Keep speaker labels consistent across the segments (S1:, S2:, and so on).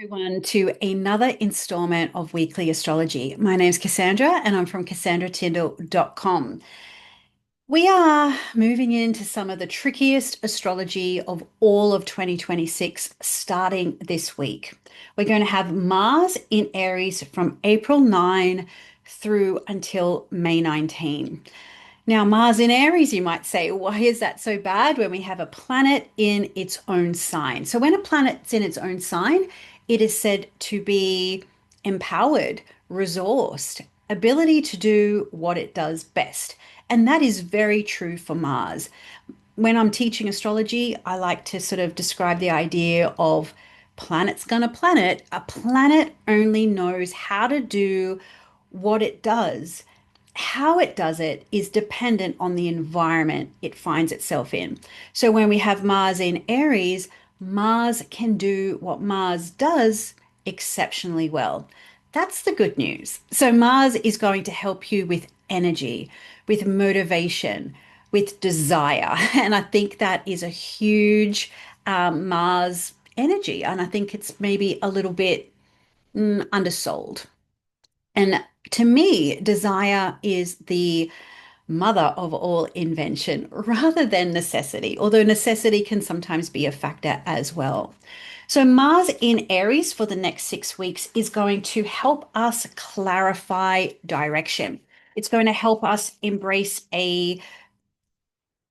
S1: Everyone to another installment of Weekly Astrology. My name's Cassandra and I'm from CassandraTyndall.com. We are moving into some of the trickiest astrology of all of 2026 starting this week. We're going to have Mars in Aries from April 9 through until May 19. Now, Mars in Aries, you might say, why is that so bad when we have a planet in its own sign? So, when a planet's in its own sign, it is said to be empowered, resourced, ability to do what it does best. And that is very true for Mars. When I'm teaching astrology, I like to sort of describe the idea of planets gonna planet. A planet only knows how to do what it does. How it does it is dependent on the environment it finds itself in. So when we have Mars in Aries, Mars can do what Mars does exceptionally well. That's the good news. So Mars is going to help you with energy, with motivation, with desire. And I think that is a huge Mars energy. And I think it's maybe a little bit undersold. And to me, desire is the mother of all invention rather than necessity, although necessity can sometimes be a factor as well. So, Mars in Aries for the next 6 weeks is going to help us clarify direction. It's going to help us embrace an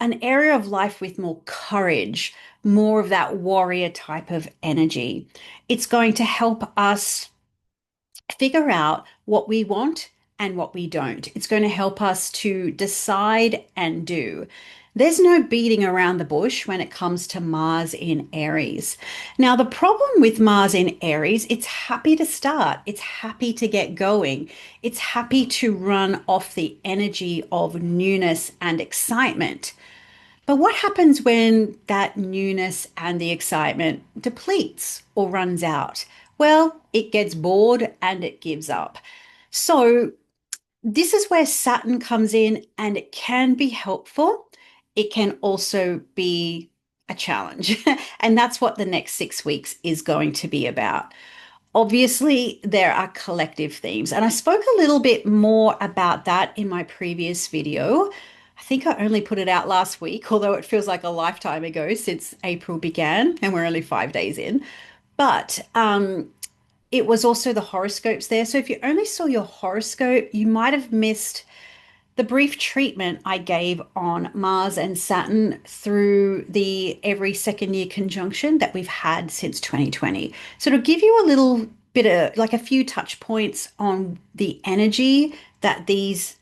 S1: area of life with more courage, more of that warrior type of energy. It's going to help us figure out what we want and what we don't. It's going to help us to decide and do. There's no beating around the bush when it comes to Mars in Aries. Now, the problem with Mars in Aries, it's happy to start, it's happy to get going, it's happy to run off the energy of newness and excitement. But what happens when that newness and the excitement depletes or runs out? Well, it gets bored and it gives up. So, this is where Saturn comes in and it can be helpful. It can also be a challenge. And that's what the next 6 weeks is going to be about. Obviously, there are collective themes, and I spoke a little bit more about that in my previous video. I think I only put it out last week, although it feels like a lifetime ago since April began, and we're only 5 days in. But it was also the horoscopes there. So if you only saw your horoscope, you might have missed the brief treatment I gave on Mars and Saturn through the every second year conjunction that we've had since 2020. So it'll give you a little bit of like a few touch points on the energy that these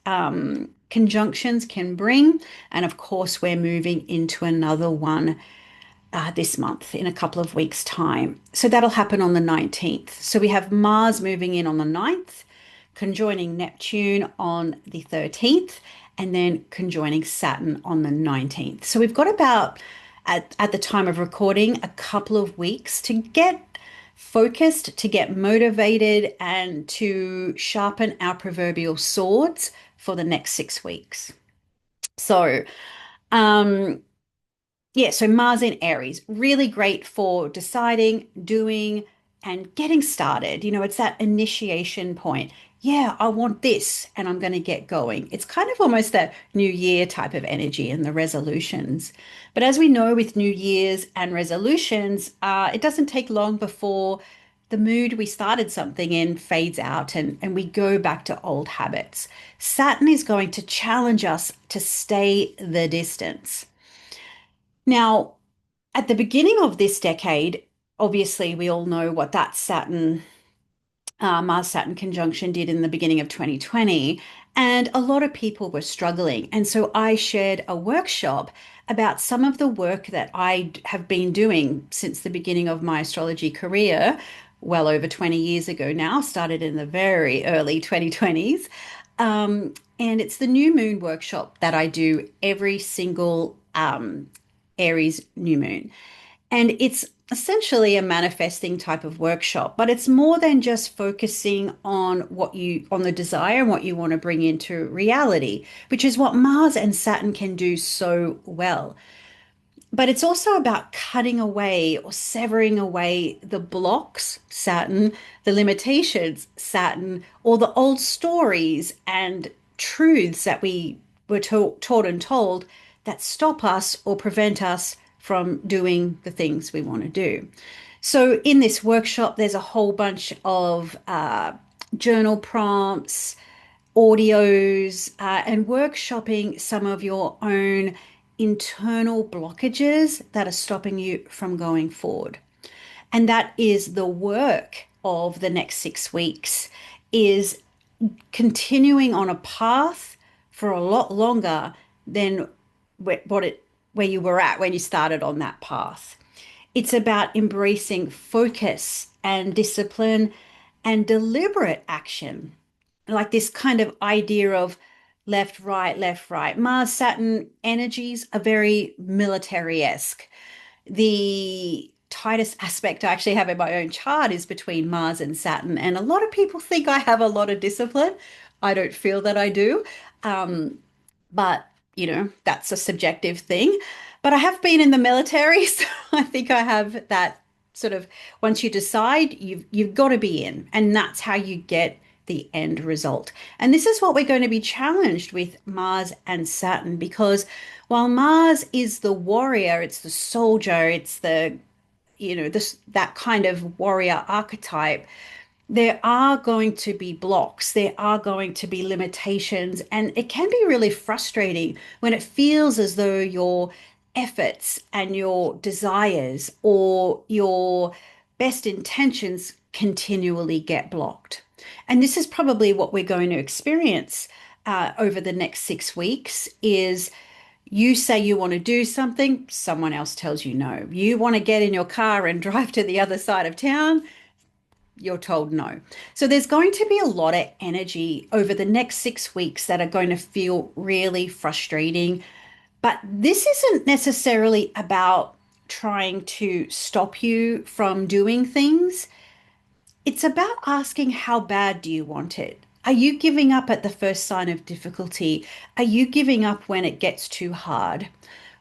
S1: conjunctions can bring. And of course, we're moving into another one this month in a couple of weeks' time. So that'll happen on the 19th. So we have Mars moving in on the 9th, conjoining Neptune on the 13th, and then conjoining Saturn on the 19th. So we've got about, at the time of recording, a couple of weeks to get focused, to get motivated, and to sharpen our proverbial swords for the next 6 weeks. So, um, yeah, so Mars in Aries, really great for deciding, doing, and getting started. You know, it's that initiation point. Yeah, I want this and I'm going to get going. It's kind of almost that New Year type of energy and the resolutions. But as we know with New Year's and resolutions, it doesn't take long before the mood we started something in fades out and we go back to old habits. Saturn is going to challenge us to stay the distance. Now, at the beginning of this decade, obviously, we all know what that Mars Saturn conjunction did in the beginning of 2020. And a lot of people were struggling. And so I shared a workshop about some of the work that I have been doing since the beginning of my astrology career, well over 20 years ago now, started in the very early 2020s. And it's the new moon workshop that I do every single Aries new moon. And it's essentially a manifesting type of workshop, but it's more than just focusing on on the desire and what you want to bring into reality, which is what Mars and Saturn can do so well. But it's also about cutting away or severing away the blocks, Saturn, the limitations, Saturn, or the old stories and truths that we were taught and told that stop us or prevent us from doing the things we want to do. So, in this workshop, there's a whole bunch of journal prompts, audios, and workshopping some of your own internal blockages that are stopping you from going forward. And that is the work of the next 6 weeks, is continuing on a path for a lot longer than where you were at when you started on that path. It's about embracing focus and discipline and deliberate action, like this kind of idea of left, right, left, right. Mars Saturn energies are very military-esque. The tightest aspect I actually have in my own chart is between Mars and Saturn. And a lot of people think I have a lot of discipline. I don't feel that I do. Um, but, that's a subjective thing. But I have been in the military, so I think I have that sort of, once you decide, you've got to be in, and that's how you get the end result. And this is what we're going to be challenged with Mars and Saturn, because while Mars is the warrior, it's the soldier, it's the, this that kind of warrior archetype, there are going to be blocks, there are going to be limitations, and it can be really frustrating when it feels as though your efforts and your desires or your best intentions continually get blocked. And this is probably what we're going to experience over the next 6 weeks is you say you want to do something, someone else tells you no. You want to get in your car and drive to the other side of town, you're told no. So there's going to be a lot of energy over the next 6 weeks that are going to feel really frustrating. But this isn't necessarily about trying to stop you from doing things. It's about asking, how bad do you want it? Are you giving up at the first sign of difficulty? Are you giving up when it gets too hard?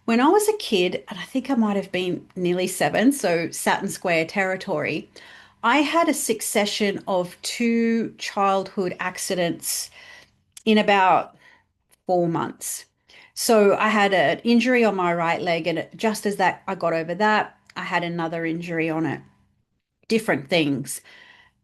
S1: When I was a kid, and I think I might have been nearly 7, so Saturn square territory, I had a succession of 2 childhood accidents in about 4 months. So I had an injury on my right leg, and just as that I got over that, I had another injury on it. Different things.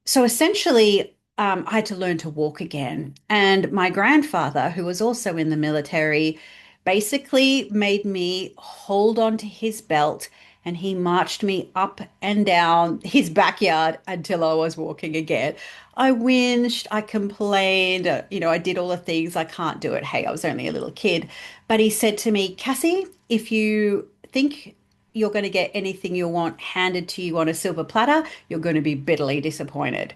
S1: So essentially, I had to learn to walk again. And my grandfather, who was also in the military, basically made me hold on to his belt and he marched me up and down his backyard until I was walking again. I whinged, I complained, I did all the things. I can't do it. Hey, I was only a little kid. But he said to me, Cassie, if you think you're going to get anything you want handed to you on a silver platter, you're going to be bitterly disappointed.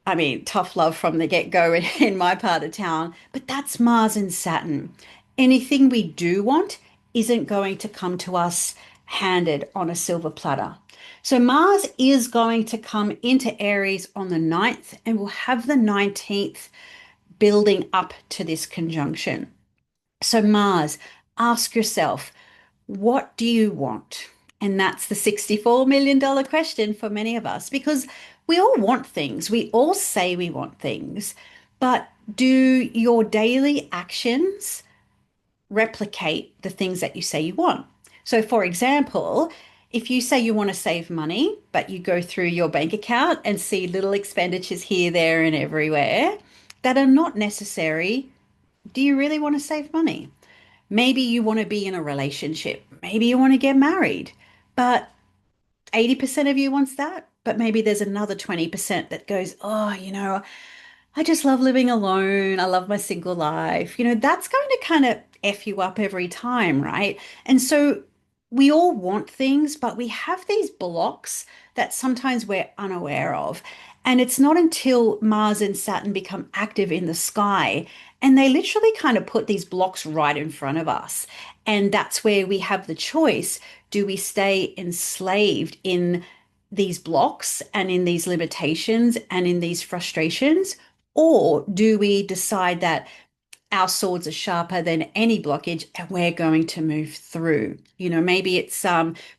S1: I mean, tough love from the get-go in my part of town, but that's Mars and Saturn. Anything we do want isn't going to come to us handed on a silver platter. So Mars is going to come into Aries on the 9th, and we'll have the 19th building up to this conjunction. So Mars, ask yourself, what do you want? And that's the $64 million question for many of us, because we all want things. We all say we want things, but do your daily actions replicate the things that you say you want? So, for example, if you say you want to save money, but you go through your bank account and see little expenditures here, there, and everywhere that are not necessary, do you really want to save money? Maybe you want to be in a relationship. Maybe you want to get married, but 80% of you wants that. But maybe there's another 20% that goes, oh, I just love living alone. I love my single life. That's going to kind of F you up every time, right? And so we all want things, but we have these blocks that sometimes we're unaware of. And it's not until Mars and Saturn become active in the sky and they literally kind of put these blocks right in front of us. And that's where we have the choice. Do we stay enslaved in these blocks and in these limitations and in these frustrations? Or do we decide that our swords are sharper than any blockage and we're going to move through. Maybe it's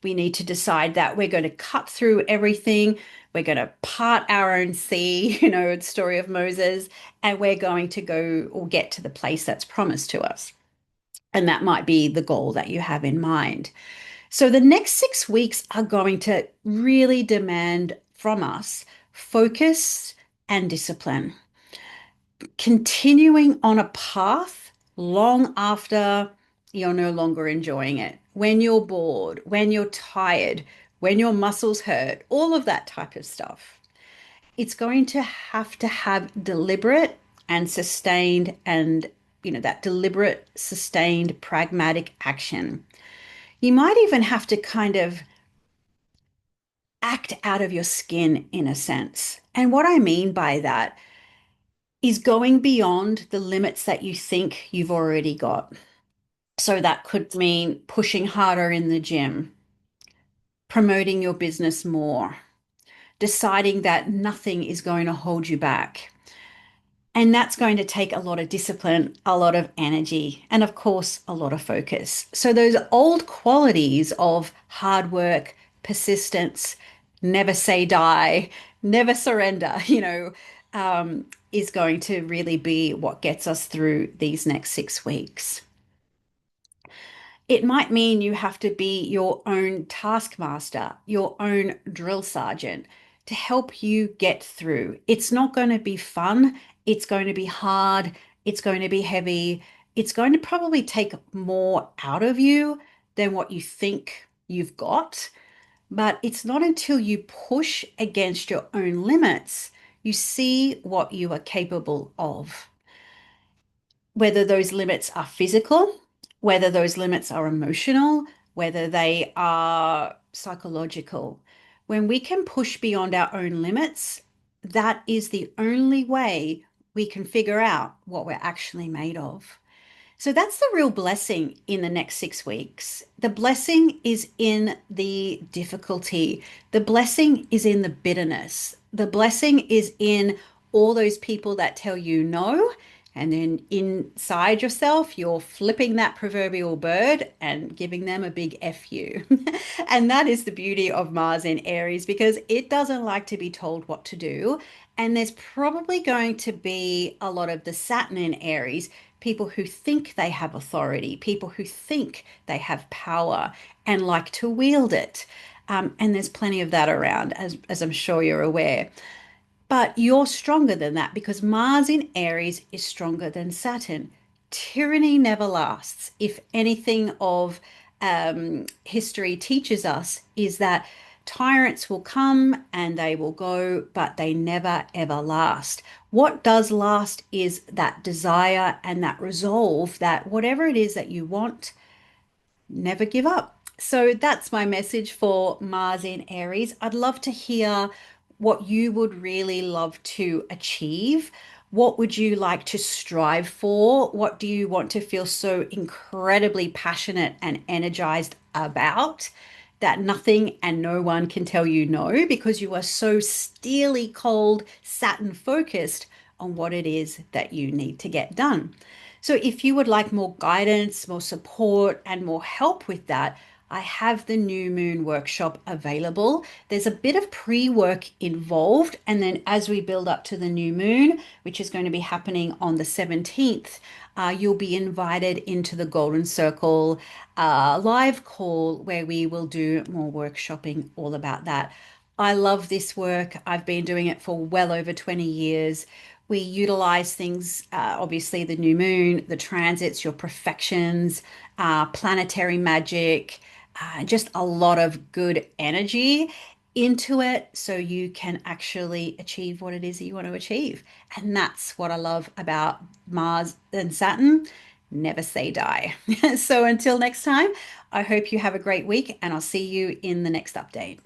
S1: we need to decide that we're going to cut through everything. We're going to part our own sea, the story of Moses, and we're going to go or get to the place that's promised to us. And that might be the goal that you have in mind. So the next 6 weeks are going to really demand from us focus and discipline, continuing on a path long after you're no longer enjoying it, when you're bored, when you're tired, when your muscles hurt, all of that type of stuff. It's going to have deliberate and sustained and that deliberate, sustained, pragmatic action. You might even have to kind of act out of your skin in a sense. And what I mean by that is going beyond the limits that you think you've already got. So that could mean pushing harder in the gym, promoting your business more, deciding that nothing is going to hold you back. And that's going to take a lot of discipline, a lot of energy, and of course, a lot of focus. So, those old qualities of hard work, persistence, never say die, never surrender, is going to really be what gets us through these next 6 weeks. It might mean you have to be your own taskmaster, your own drill sergeant to help you get through. It's not going to be fun. It's going to be hard. It's going to be heavy. It's going to probably take more out of you than what you think you've got. But it's not until you push against your own limits you see what you are capable of, whether those limits are physical, whether those limits are emotional, whether they are psychological. When we can push beyond our own limits, that is the only way we can figure out what we're actually made of. So that's the real blessing in the next 6 weeks. The blessing is in the difficulty. The blessing is in the bitterness. The blessing is in all those people that tell you no. And then inside yourself, you're flipping that proverbial bird and giving them a big F you. And that is the beauty of Mars in Aries because it doesn't like to be told what to do. And there's probably going to be a lot of the Saturn in Aries, people who think they have authority, people who think they have power and like to wield it. And there's plenty of that around, as I'm sure you're aware. But you're stronger than that because Mars in Aries is stronger than Saturn. Tyranny never lasts. If anything of history teaches us, is that tyrants will come and they will go, but they never ever last. What does last is that desire and that resolve that whatever it is that you want, never give up. So that's my message for Mars in Aries. I'd love to hear what you would really love to achieve. What would you like to strive for? What do you want to feel so incredibly passionate and energized about that nothing and no one can tell you no because you are so steely cold, Saturn focused on what it is that you need to get done? So, if you would like more guidance, more support, and more help with that, I have the new moon workshop available. There's a bit of pre work involved. And then, as we build up to the new moon, which is going to be happening on the 17th, you'll be invited into the Golden Circle live call where we will do more workshopping all about that. I love this work. I've been doing it for well over 20 years. We utilize things, obviously, the new moon, the transits, your perfections, planetary magic, just a lot of good energy into it so you can actually achieve what it is that you want to achieve. And that's what I love about Mars and Saturn. Never say die. So until next time, I hope you have a great week and I'll see you in the next update.